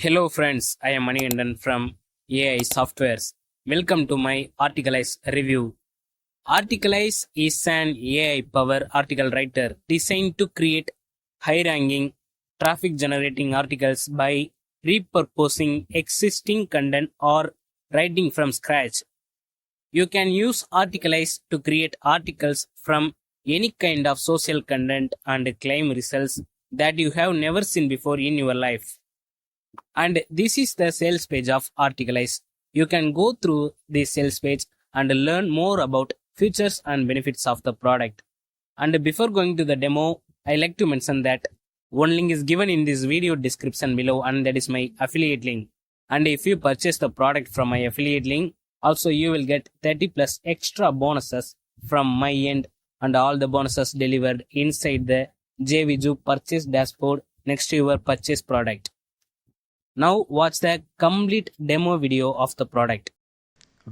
Hello friends, I am Manigandan from AI Softwares. Welcome to my Articalize review. Articalize is an AI-powered article writer designed to create high-ranking, traffic-generating articles by repurposing existing content or writing from scratch. You can use Articalize to create articles from any kind of social content and claim results that you have never seen before in your life. And this is the sales page of Articalize. You can go through this sales page and learn more about features and benefits of the product. And before going to the demo, I like to mention that one link is given in this video description below, and that is my affiliate link. And if you purchase the product from my affiliate link, also you will get 30 plus extra bonuses from my end, and all the bonuses delivered inside the JVZoo purchase dashboard next to your purchase product. Now watch the complete demo video of the product.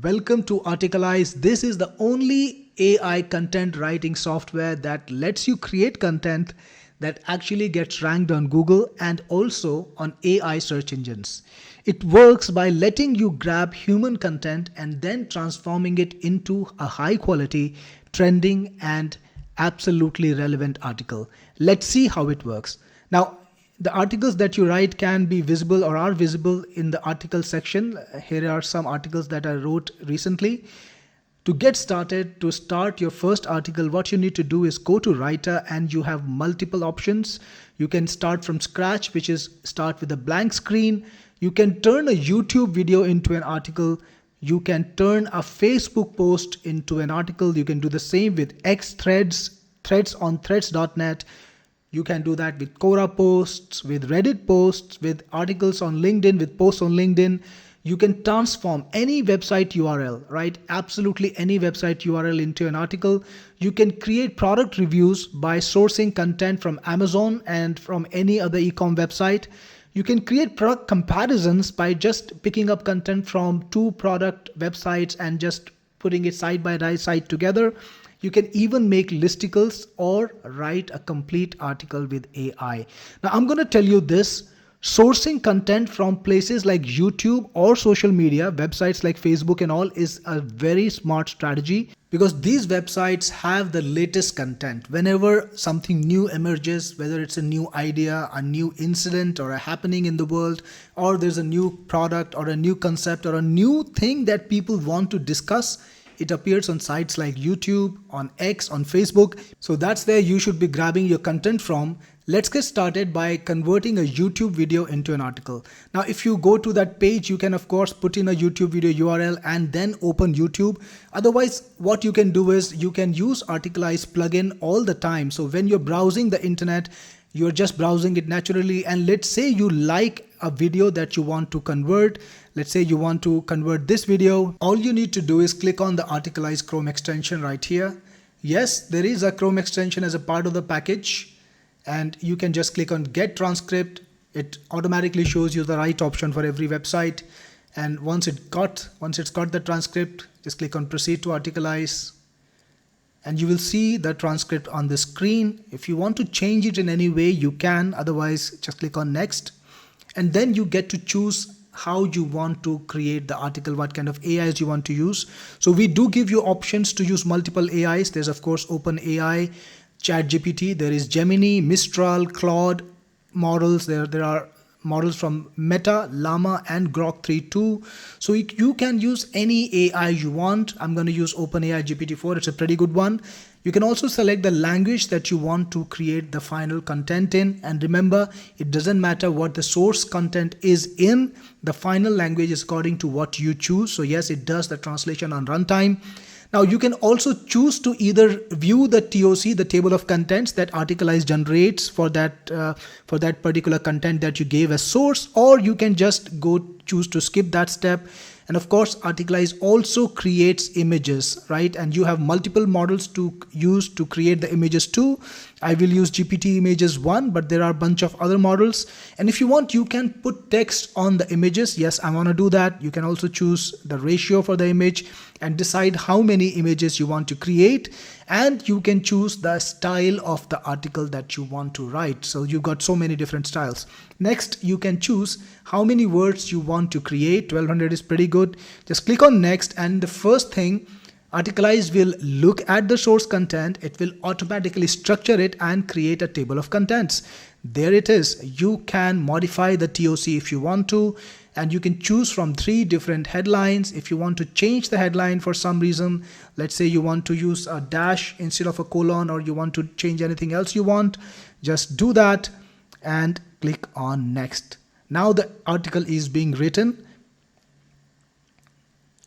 Welcome to Articalize. This is the only AI content writing software that lets you create content that actually gets ranked on Google and also on AI search engines. It works by letting you grab human content and then transforming it into a high quality, trending and absolutely relevant article. Let's see how it works. Now, the articles that you write can be visible or are visible in the article section. Here are some articles that I wrote recently. To get started, to start your first article, what you need to do is go to Writer and you have multiple options. You can start from scratch, which is start with a blank screen. You can turn a YouTube video into an article. You can turn a Facebook post into an article. You can do the same with X threads, threads on threads.net. You can do that with Quora posts, with Reddit posts, with articles on LinkedIn, with posts on LinkedIn. You can transform any website URL, right? Absolutely any website URL into an article. You can create product reviews by sourcing content from Amazon and from any other e-com website. You can create product comparisons by just picking up content from two product websites and just putting it side by side together. You can even make listicles or write a complete article with AI. Now, I'm going to tell you this. Sourcing content from places like YouTube or social media, websites like Facebook and all, is a very smart strategy because these websites have the latest content. Whenever something new emerges, whether it's a new idea, a new incident or a happening in the world, or there's a new product or a new concept or a new thing that people want to discuss, it appears on sites like YouTube, on X, on Facebook. So that's where you should be grabbing your content from. Let's get started by converting a YouTube video into an article. Now, if you go to that page, you can of course put in a YouTube video URL and then open YouTube. Otherwise, what you can do is you can use Articalize plugin all the time. So when you're browsing the internet, you're just browsing it naturally. And let's say you like a video that you want to convert. Let's say you want to convert this video. All you need to do is click on the Articalize Chrome extension right here. Yes, there is a Chrome extension as a part of the package. And you can just click on Get Transcript. It automatically shows you the right option for every website. And once it's got the transcript, just click on Proceed to Articalize. And you will see the transcript on the screen. If you want to change it in any way, you can. Otherwise, just click on Next. And then you get to choose how you want to create the article, what kind of AIs you want to use. So we do give you options to use multiple AIs. There's of course OpenAI, ChatGPT, there is Gemini, Mistral, Claude models. There are models from Meta, Llama and Grok 3 too. So you can use any AI you want. I'm going to use OpenAI GPT-4. It's a pretty good one. You can also select the language that you want to create the final content in. And remember, it doesn't matter what the source content is in. The final language is according to what you choose. So yes, it does the translation on runtime. Now you can also choose to either view the TOC, the table of contents that Articalize generates for that particular content that you gave as source, or you can just choose to skip that step. And of course, Articalize also creates images, right? And you have multiple models to use to create the images too. I will use GPT images 1, but there are a bunch of other models. And if you want, you can put text on the images. Yes, I want to do that. You can also choose the ratio for the image and decide how many images you want to create. And you can choose the style of the article that you want to write. So you've got so many different styles. Next, you can choose how many words you want to create. 1200 is pretty good. Just click on next, and the first thing, Articalize will look at the source content. It will automatically structure it and create a table of contents. There it is. You can modify the TOC if you want to, and you can choose from 3 different headlines. If you want to change the headline for some reason, let's say you want to use a dash instead of a colon, or you want to change anything else you want, just do that and click on next. Now the article is being written.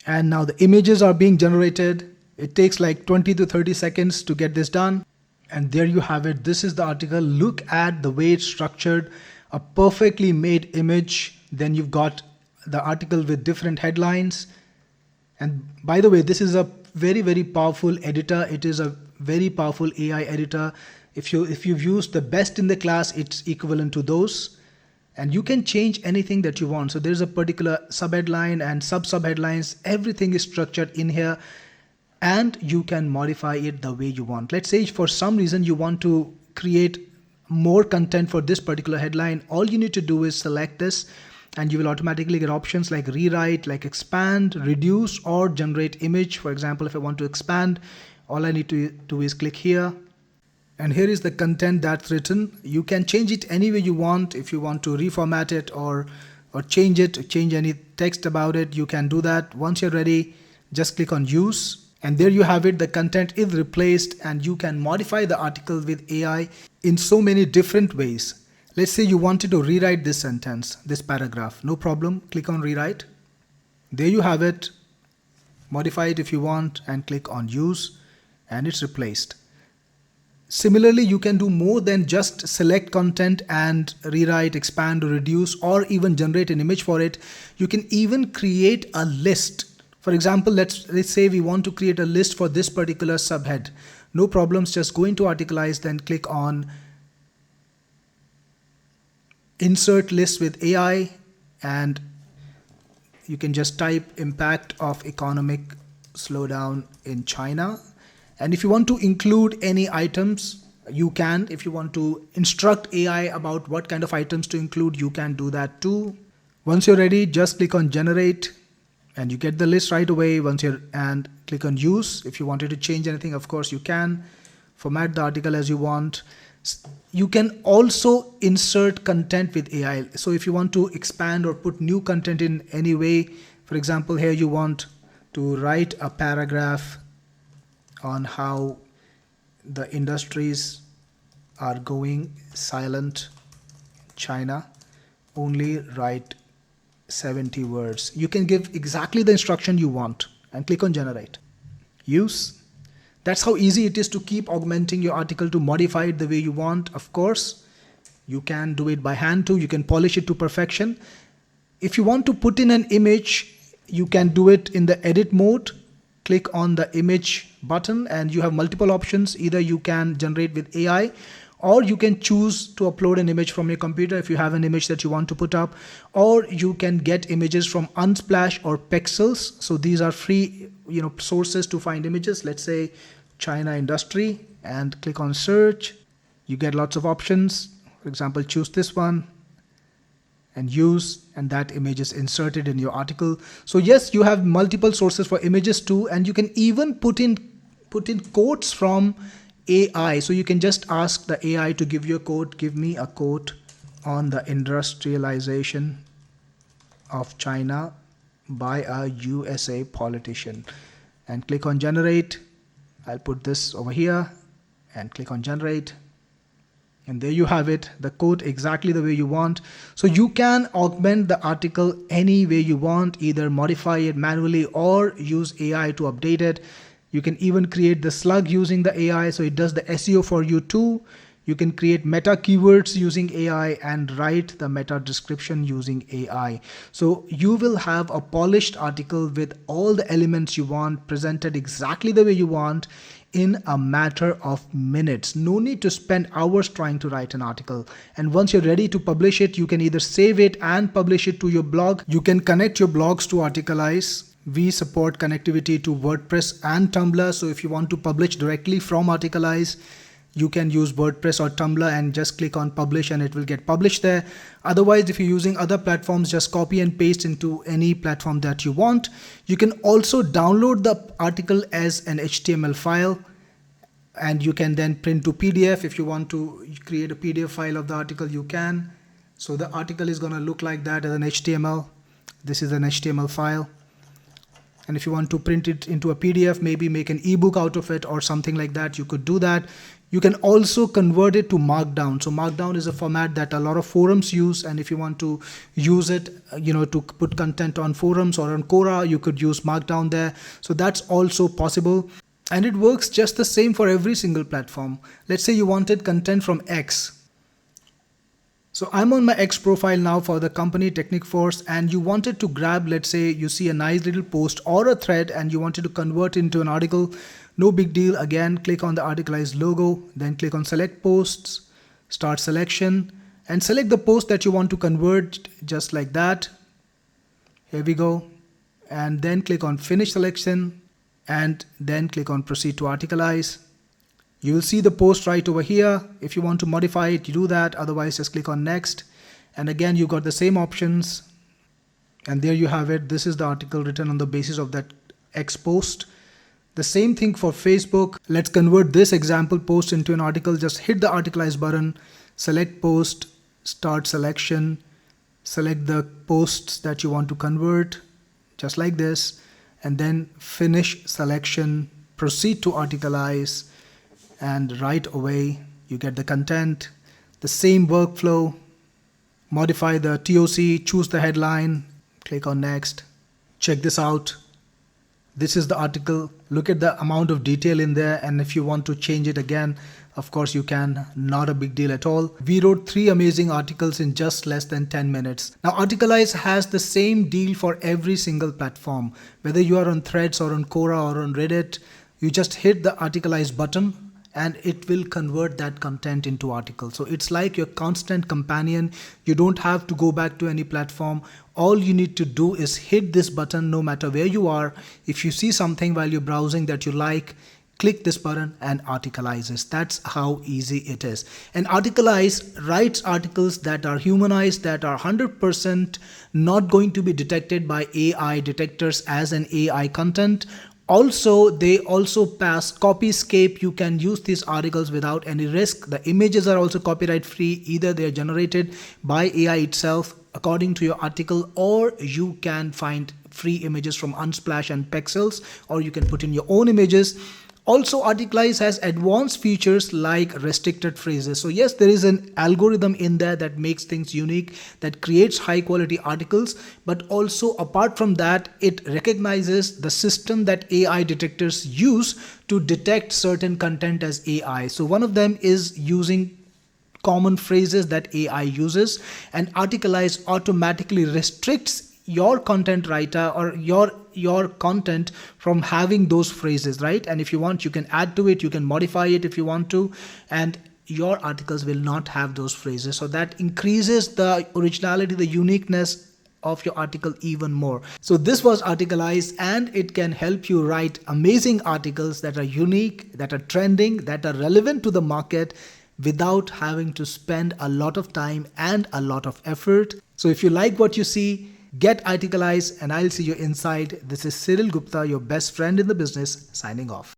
And now the images are being generated. It takes like 20 to 30 seconds to get this done. And there you have it. This is the article. Look at the way it's structured. A perfectly made image. Then you've got the article with different headlines. And by the way, this is a very, very powerful editor. It is a very powerful AI editor. If you've used the best in the class, it's equivalent to those. And you can change anything that you want. So there's a particular subheadline and sub-subheadlines. Everything is structured in here, and you can modify it the way you want. Let's say for some reason you want to create more content for this particular headline. All you need to do is select this, and you will automatically get options like rewrite, like expand, reduce, or generate image. For example, if I want to expand, all I need to do is click here. And here is the content that's written. You can change it any way you want. If you want to reformat it or change it, change any text about it, you can do that. Once you're ready, just click on use. And there you have it. The content is replaced, and you can modify the article with AI in so many different ways. Let's say you wanted to rewrite this sentence, this paragraph. No problem. Click on rewrite. There you have it. Modify it if you want and click on use, and it's replaced. Similarly, you can do more than just select content and rewrite, expand, or reduce, or even generate an image for it. You can even create a list. For example, let's say we want to create a list for this particular subhead. No problems, just go into Articalize, then click on Insert List with AI, and you can just type impact of economic slowdown in China. And if you want to include any items, you can. If you want to instruct AI about what kind of items to include, you can do that too. Once you're ready, just click on generate, and you get the list right away. And click on use. If you wanted to change anything, of course you can. Format the article as you want. You can also insert content with AI. So if you want to expand or put new content in any way, for example, here you want to write a paragraph on how the industries are going silent China, only write 70 words. You can give exactly the instruction you want and click on generate. Use. That's how easy it is to keep augmenting your article, to modify it the way you want. Of course, you can do it by hand too. You can polish it to perfection. If you want to put in an image, you can do it in the edit mode. Click on the image button, and you have multiple options. Either you can generate with AI, or you can choose to upload an image from your computer if you have an image that you want to put up, or you can get images from Unsplash or Pexels. So these are free, sources to find images. Let's say China industry, and click on search. You get lots of options. For example, choose this one and use, and that image is inserted in your article. So yes, you have multiple sources for images too, and you can even put in quotes from AI. So you can just ask the AI to give you a quote. Give me a quote on the industrialization of China by a USA politician, and click on generate. I'll put this over here and click on generate. And there you have it, the quote exactly the way you want. So you can augment the article any way you want, either modify it manually or use AI to update it. You can even create the slug using the AI, so it does the SEO for you too. You can create meta keywords using AI and write the meta description using AI. So you will have a polished article with all the elements you want, presented exactly the way you want, in a matter of minutes. No need to spend hours trying to write an article. And once you're ready to publish it, you can either save it and publish it to your blog. You can connect your blogs to Articalize. We support connectivity to WordPress and Tumblr. So if you want to publish directly from Articalize, you can use WordPress or Tumblr and just click on publish and it will get published there. Otherwise, if you're using other platforms, just copy and paste into any platform that you want. You can also download the article as an HTML file and you can then print to PDF. If you want to create a PDF file of the article, you can. So the article is going to look like that as an HTML. This is an HTML file. And if you want to print it into a PDF, maybe make an ebook out of it or something like that, you could do that. You can also convert it to Markdown. So Markdown is a format that a lot of forums use. And if you want to use it, to put content on forums or on Quora, you could use Markdown there. So that's also possible. And it works just the same for every single platform. Let's say you wanted content from X. So I'm on my X profile now for the company Technic Force, and you wanted to grab, let's say you see a nice little post or a thread and you wanted to convert into an article. No big deal. Again, click on the Articalize logo, then click on select posts, start selection, and select the post that you want to convert, just like that. Here we go. And then click on finish selection and then click on proceed to Articalize. You will see the post right over here. If you want to modify it, you do that. Otherwise, just click on next. And again, you got the same options. And there you have it. This is the article written on the basis of that X post. The same thing for Facebook. Let's convert this example post into an article. Just hit the Articalize button, select post, start selection, select the posts that you want to convert, just like this, and then finish selection, proceed to Articalize, and right away you get the content. The same workflow. Modify the TOC, choose the headline, click on next. Check this out. This is the article. Look at the amount of detail in there, and if you want to change it again, of course you can. Not a big deal at all. We wrote 3 amazing articles in just less than 10 minutes. Now Articalize has the same deal for every single platform. Whether you are on Threads or on Quora or on Reddit, you just hit the Articalize button and it will convert that content into articles. So it's like your constant companion. You don't have to go back to any platform. All you need to do is hit this button no matter where you are. If you see something while you're browsing that you like, click this button and Articalizes. That's how easy it is. And Articalize writes articles that are humanized, that are 100% not going to be detected by AI detectors as an AI content. Also, they also pass copyscape. You can use these articles without any risk. The images are also copyright free. Either they are generated by AI itself according to your article, or you can find free images from Unsplash and Pexels, or you can put in your own images. Also, Articalize has advanced features like restricted phrases. So yes, there is an algorithm in there that makes things unique, that creates high quality articles. But also apart from that, it recognizes the system that AI detectors use to detect certain content as AI. So one of them is using common phrases that AI uses, and Articalize automatically restricts your content writer or your content from having those phrases, right? And if you want, you can add to it, you can modify it if you want to, and your articles will not have those phrases. So that increases the originality, the uniqueness of your article even more. So this was Articalize, and it can help you write amazing articles that are unique, that are trending, that are relevant to the market, without having to spend a lot of time and a lot of effort. So if you like what you see, get Articalize, and I'll see you inside. This is Cyril Gupta, your best friend in the business, signing off.